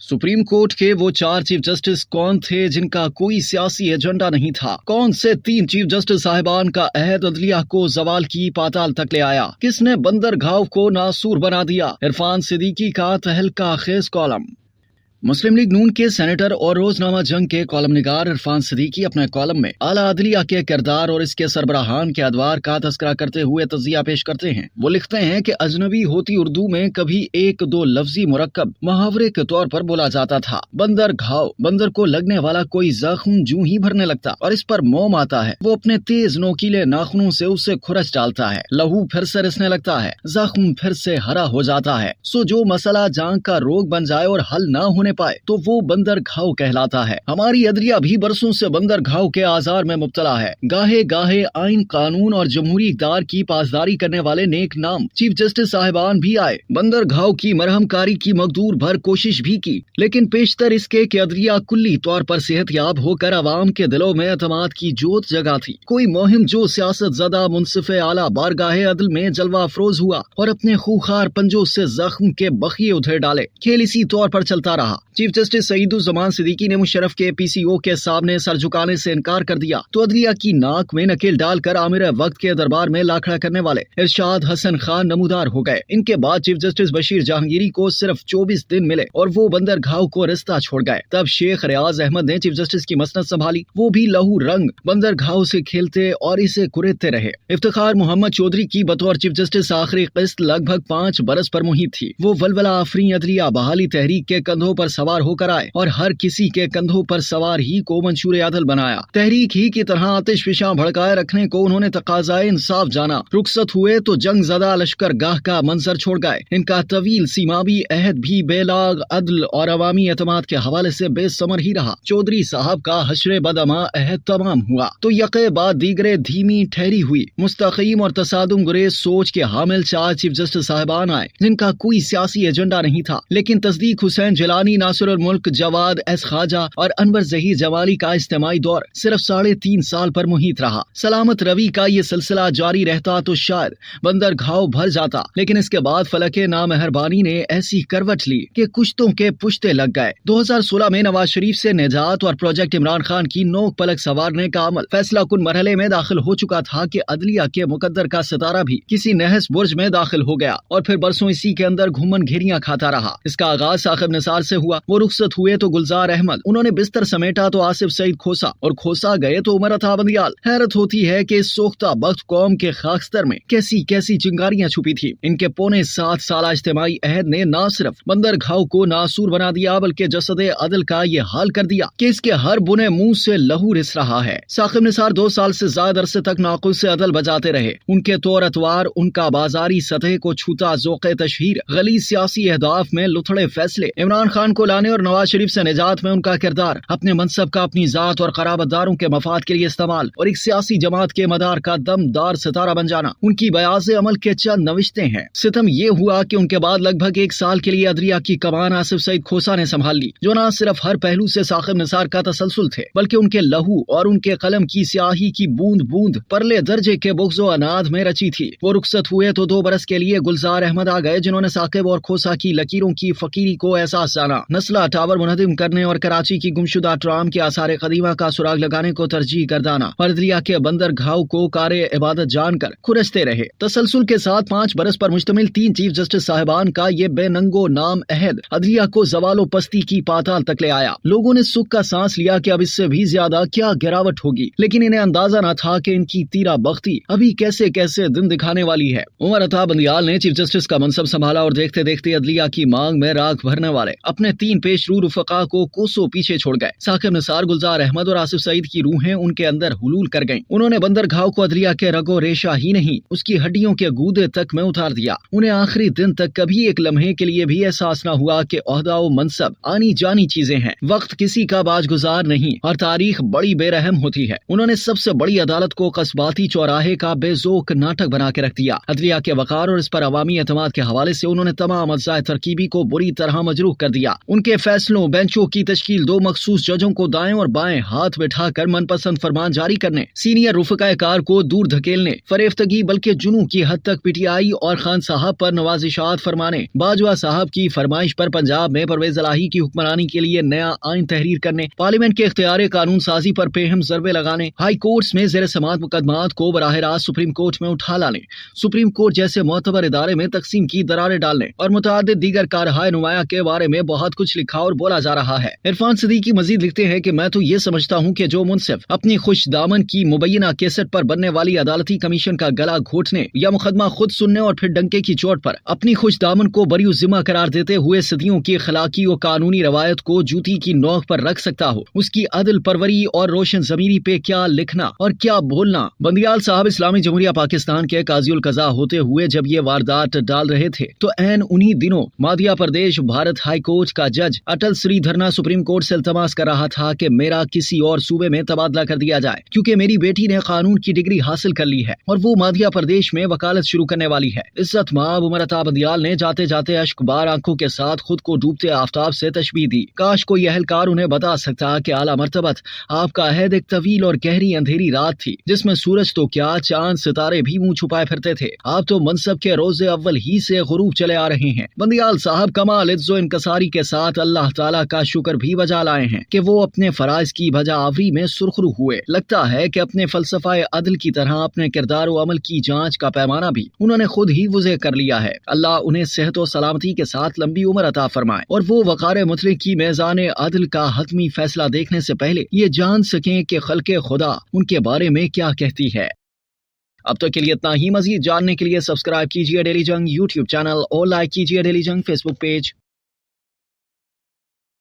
Supreme court के वो 4 chief justice कौन थे जिनका कोई सियासी एजेंडा नहीं था? कौन से 3 चीफ जस्टिस साहिबान का अहद अदलिया को जवाल की पाताल तक ले आया? किसने बंदरगाह को नासूर बना दिया? इरफान सिद्दीकी का तहलका खेज कॉलम। मुस्लिम लीग नून के सेनेटर और रोजनामा जंग के कॉलम निगार इरफान सिद्दीकी अपने कॉलम में आला अदलिया के किरदार और इसके सरबराहान के अदवार का तस्करा करते हुए तजिया पेश करते हैं। वो लिखते हैं कि अजनबी होती उर्दू में कभी एक दो लफ्जी मुरक्कब मुहावरे के तौर पर बोला जाता था। बंदर घाव, बंदर को लगने वाला कोई जख्म जूं ही भरने लगता और इस पर मोम आता है, वो अपने तेज नोकीले नाखूनों से उसे खुरच डालता है। लहू फिर से रिसने लगता है, जख्म फिर से हरा हो जाता है। सो जो मसला जांग का रोग बन जाए और हल न होने पाए तो वो बंदर घाव कहलाता है। हमारी अदलिया भी बरसों से बंदर घाव के आजार में मुब्तला है। गाहे गाहे आइन कानून और जमहूरी इक़्तिदार की पासदारी करने वाले नेक नाम चीफ जस्टिस साहिबान भी आए, बंदर घाव की मरहमकारी की मकदूर भर कोशिश भी की, लेकिन पेशतर इसके कि अदलिया कुल्ली तौर पर सेहतयाब होकर अवाम के दिलों में एतमाद की जोत जगा थी। कोई मुहिम जो सियासत ज़दा मुनसिफ़े आला बारगाहे अदल में जलवा अफरोज हुआ और अपने खूंखार पंजों से जख्म के बखिए उधेड़ डाले। खेल इसी तौर पर चलता रहा। चीफ जस्टिस सईदुज़्ज़मान सिद्दीकी ने मुशर्रफ के पीसीओ के सामने सर झुकाने से इनकार कर दिया तो अदलिया की नाक में नकेल डालकर आमिर वक्त के दरबार में लाखड़ा करने वाले इरशाद हसन खान नमूदार हो गए। इनके बाद चीफ जस्टिस बशीर जहांगीरी को सिर्फ 24 दिन मिले और वो बंदर घाव को रिश्ता छोड़ गए। तब शेख रियाज अहमद ने चीफ जस्टिस की मसनद संभाली। वो भी लहू रंग बंदर घाव से खेलते और इसे कुरेदते रहे। इफ्तिखार मोहम्मद चौधरी की बतौर चीफ जस्टिस आखिरी किस्त लगभग 5 बरस पर मुहित थी। वो वलवला आफरी अदलिया बहाली तहरीक के कंधों पर सवार होकर आए और हर किसी के कंधों पर सवार ही को मंशूर अदल बनाया। तहरीक ही की तरह आतिश फिशा भड़काए रखने को उन्होंने तकाज़ाए इंसाफ जाना। रुखसत हुए तो जंग ज़दा लश्कर गाह का मंजर छोड़ गए। इनका तवील सीमावी अहद भी बेलाग अदल और अवामी एतमाद के हवाले से बेसमर ही रहा। चौधरी साहब का हशरे बदमा अहद तमाम हुआ तो यके बाद दीगरे धीमी ठहरी हुई। मुस्तकीम और तसादुम गुरेज सोच के हामिल 4 चीफ जस्टिस साहिबान आए जिनका कोई सियासी एजेंडा नहीं था, लेकिन तस्दीक हुसैन जिलानी, नासिरुल मुल्क जवाद एस ख्वाजा और अनवर ज़हीर जमाली का इज्तिमाई दौर सिर्फ 3.5 साल पर मुहित रहा। सलामत रवि का ये सिलसिला जारी रहता तो शायद बंदर घाव भर जाता, लेकिन इसके बाद फलके नामेहरबानी ने ऐसी करवट ली कि कुश्तों के पुश्ते लग गए। 2016 में नवाज शरीफ से निजात और प्रोजेक्ट इमरान खान की नोक पलक संवारने का अमल फैसला कुन मरहले में दाखिल हो चुका था कि अदलिया के मुकद्दर का सितारा भी किसी नहस बुर्ज में दाखिल हो गया और फिर बरसों इसी के अंदर घुमन घेरियां खाता रहा। इसका आगाज साकिब निसार से हुआ। वो रुखसत हुए तो गुलजार अहमद, उन्होंने बिस्तर समेटा तो आसिफ सईद खोसा और खोसा गए तो उमर अता बंदियाल। हैरत होती है कि इस सोख्ता बख्त कौम के खाकस्तर में कैसी कैसी चिंगारियां छुपी थी। इनके पौने 7 साल इज्तिमाई अहद ने न सिर्फ बंदर घाव को नासूर बना दिया बल्कि जसदे अदल का ये हाल कर दिया कि इसके हर बुने मुंह से लहू रिस रहा है। साकिब निसार 2 साल से ज्यादा अरसे तक नाकुल से अदल बजाते रहे। उनके तौर अतवार, उनका बाजारी सतह को छूता ज़ौक़े तशहीर, गलीज़ सियासी अहदाफ में लुथड़े फैसले, इमरान खान को लाने और नवाज शरीफ से निजात में उनका किरदार, अपने मनसब का अपनी जात और कराबतदारों के मफाद के लिए इस्तेमाल और एक सियासी जमात के मदार का दमदार सितारा बन जाना उनकी बयाज़े अमल के चंद नविश्ते हैं। सितम ये हुआ कि उनके बाद लगभग 1 साल के लिए अदलिया की कमान आसिफ सईद खोसा ने संभाल ली, जो न सिर्फ हर पहलू से साकिब निसार का तसलसल थे बल्कि उनके लहू और उनके कलम की स्याही की बूंद बूंद परले दर्जे के बुग़्ज़ो अनाद में रची थी। वो रुखसत हुए तो 2 बरस के लिए गुलजार अहमद आ गए, जिन्होंने साकिब और खोसा की लकीरों की फकीरी को एहसास जाना, नस्ला टावर मुनहदिम करने और कराची की गुमशुदा ट्राम के आसार कदीमा का सुराग लगाने को तरजीह गर्दाना और अदलिया के बंदर घाव को कारे इबादत जानकर खुरचते रहे। तसलसल के साथ 5 बरस पर मुश्तमिल 3 चीफ जस्टिस साहिबान का ये बेनंगो नाम अहद अदलिया को जवालो पस्ती की पाताल तक ले आया। लोगों ने सुख का सांस लिया कि अब इससे भी ज्यादा क्या गिरावट होगी, लेकिन इन्हें अंदाजा न था कि इनकी तीरा बख्ती अभी कैसे कैसे दिन दिखाने वाली है। उमर अता बंदियाल ने चीफ जस्टिस का मनसब संभाला और देखते देखते अदलिया की मांग में राख भरने वाले अपने 3 पेशरू रुफका को कोसों पीछे छोड़ गए। साकिब निसार, गुलजार अहमद और आसिफ सईद की रूहें उनके अंदर हुलूल कर गईं। उन्होंने बंदर घाव को अदलिया के रगो रेशा ही नहीं, उसकी हड्डियों के गूदे तक में उतार दिया। उन्हें आखिरी दिन तक कभी एक लम्हे के लिए भी एहसास न हुआ कि ओहदा व मनसब आनी जानी चीजें हैं, वक्त किसी का बाजगुजार नहीं और तारीख बड़ी बेरहम होती है। उन्होंने सबसे बड़ी अदालत को कस्बाती चौराहे का बेजोक नाटक बना के रख दिया। अदलिया के वकार और इस पर अवामी एतमाद के हवाले से उन्होंने तमाम अज्जाए तरकीबी को बुरी तरह मजरूह कर दिया। उनके फैसलों बेंचों की तश्कील 2 मखसूस जजों को दाएं और बाएं हाथ बिठाकर मनपसंद फरमान जारी करने, सीनियर रुफकाए-कार को दूर धकेलने, फरेफ्तगी बल्कि जुनू की हद तक पीटीआई और खान साहब पर नवाजिशात फरमाने, बाजवा साहब की फरमाइश पर पंजाब में परवेज इलाही की हुक्मरानी के लिए नया आइन तहरीर करने, पार्लियामेंट के इख्तियार कानून साजी पर बेहम ज़रबे लगाने, हाई कोर्ट्स में ज़ेर समात मुकदमात को बराह रास्त सुप्रीम कोर्ट में उठा लाने, सुप्रीम कोर्ट जैसे मोतबर इदारे में तकसीम की दरारें डालने और मुतअद्दिद दीगर कारहाय नुमाया के बारे में बहुत कुछ लिखा और बोला जा रहा है। इरफान सिद्दीकी मजीद लिखते हैं कि मैं तो ये समझता हूँ कि जो मुंसिफ अपनी खुश दामन की मुबैना केसेट पर बनने वाली अदालती कमीशन का गला घोटने या मुकदमा खुद सुनने और फिर डंके की चोट पर अपनी खुश दामन को बरी जिम्मा करार देते हुए सदियों की अखलाकी और कानूनी रवायत को जूती की नोक पर रख सकता हो, उसकी अदल परवरी और रोशन जमीरी पे क्या लिखना और क्या बोलना। बंदियाल साहब इस्लामी जमहूरिया पाकिस्तान के काज़ीउल कज़ा होते हुए जब ये वारदात डाल रहे थे तो ऐन उन्हीं दिनों मध्य प्रदेश भारत हाई कोर्ट का जज अटल श्रीधरना सुप्रीम कोर्ट से इल्तमास कर रहा था कि मेरा किसी और सूबे में तबादला कर दिया जाए, क्योंकि मेरी बेटी ने कानून की डिग्री हासिल कर ली है और वो मध्य प्रदेश में वकालत शुरू करने वाली है। इज्जत माब उमर अता बंदियाल ने जाते जाते अश्कबार आंखों के साथ खुद को डूबते आफ्ताब से तशबीह दी। काश कोई अहलकार उन्हें बता सकता कि आला मर्तबत आपका अहद एक तवील और गहरी अंधेरी रात थी जिसमें सूरज तो क्या चांद सितारे भी मुंह छुपाए फिरते थे। आप तो मनसब के रोजे अव्वल ही से गुरूब चले आ रहे हैं। बंदियाल साहब कमाल इज्जो इनकसारी के साथ अल्लाह ताला का शुक्र भी बजा लाए हैं कि वो अपने फराइज की बजा आवरी में सुरखरू हुए। लगता है कि अपने फलसफाए अदल की तरह अपने किरदार और अमल की जांच का पैमाना भी उन्होंने खुद ही वज़े कर लिया है। अल्लाह उन्हें सेहत और सलामती के साथ लंबी उम्र अता फरमाए और वो वक़ार मुतलक की मेज़ान अदल का हतमी फैसला देखने से पहले ये जान सकें कि खल्के खुदा उनके बारे में क्या कहती है। अब तक के लिए इतना ही। मजीद जानने के लिए सब्सक्राइब कीजिए डेली जंग यूट्यूब चैनल और लाइक कीजिए डेली जंग फेसबुक पेज।